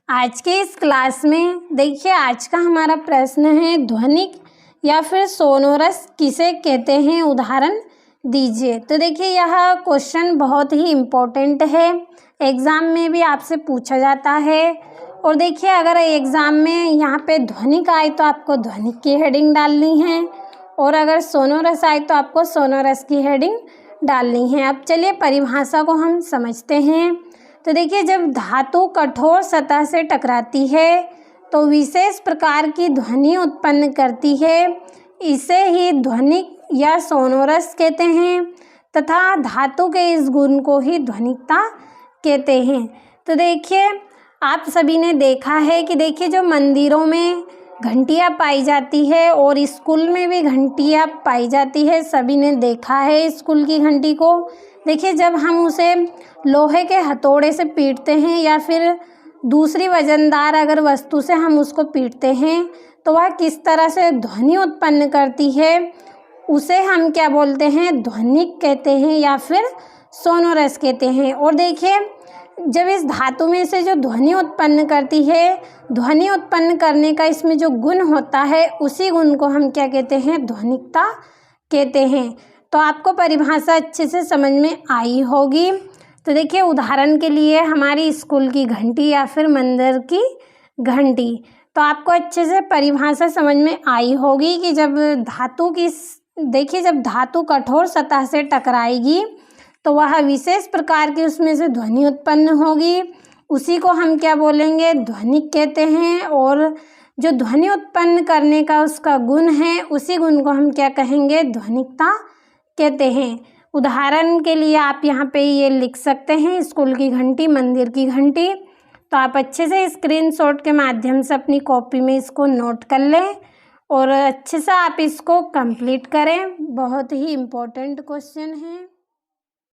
आज के इस क्लास में देखिए आज का हमारा प्रश्न है ध्वनिक या फिर सोनोरस किसे कहते हैं, उदाहरण दीजिए। तो देखिए यह क्वेश्चन बहुत ही इम्पोर्टेंट है, एग्ज़ाम में भी आपसे पूछा जाता है। और देखिए अगर एग्ज़ाम में यहाँ पे ध्वनिक आए तो आपको ध्वनिक की हेडिंग डालनी है, और अगर सोनोरस आए तो आपको सोनोरस की हेडिंग डालनी है। अब चलिए परिभाषा को हम समझते हैं। तो देखिए जब धातु कठोर सतह से टकराती है तो विशेष प्रकार की ध्वनि उत्पन्न करती है, इसे ही ध्वनिक या सोनोरस कहते हैं, तथा धातु के इस गुण को ही ध्वनिकता कहते हैं। तो देखिए आप सभी ने देखा है कि देखिए जो मंदिरों में घंटियाँ पाई जाती है और स्कूल में भी घंटियाँ पाई जाती है, सभी ने देखा है स्कूल की घंटी को। देखिए जब हम उसे लोहे के हथौड़े से पीटते हैं या फिर दूसरी वजनदार अगर वस्तु से हम उसको पीटते हैं तो वह किस तरह से ध्वनि उत्पन्न करती है, उसे हम क्या बोलते हैं, ध्वनिक कहते हैं या फिर सोनोरस कहते हैं। और देखिए जब इस धातु में से जो ध्वनि उत्पन्न करती है, ध्वनि उत्पन्न करने का इसमें जो गुण होता है उसी गुण को हम क्या कहते हैं, ध्वनिकता कहते हैं। तो आपको परिभाषा अच्छे से समझ में आई होगी। तो देखिए उदाहरण के लिए हमारी स्कूल की घंटी या फिर मंदिर की घंटी, तो आपको अच्छे से परिभाषा समझ में आई होगी कि जब धातु कठोर सतह से टकराएगी तो वह विशेष प्रकार की उसमें से ध्वनि उत्पन्न होगी, उसी को हम क्या बोलेंगे, ध्वनिक कहते हैं। और जो ध्वनि उत्पन्न करने का उसका गुण है उसी गुण को हम क्या कहेंगे, ध्वनिकता कहते हैं। उदाहरण के लिए आप यहाँ पे ये लिख सकते हैं, स्कूल की घंटी, मंदिर की घंटी। तो आप अच्छे से स्क्रीनशॉट के माध्यम से अपनी कॉपी में इसको नोट कर लें और अच्छे से आप इसको कंप्लीट करें। बहुत ही इम्पोर्टेंट क्वेश्चन है।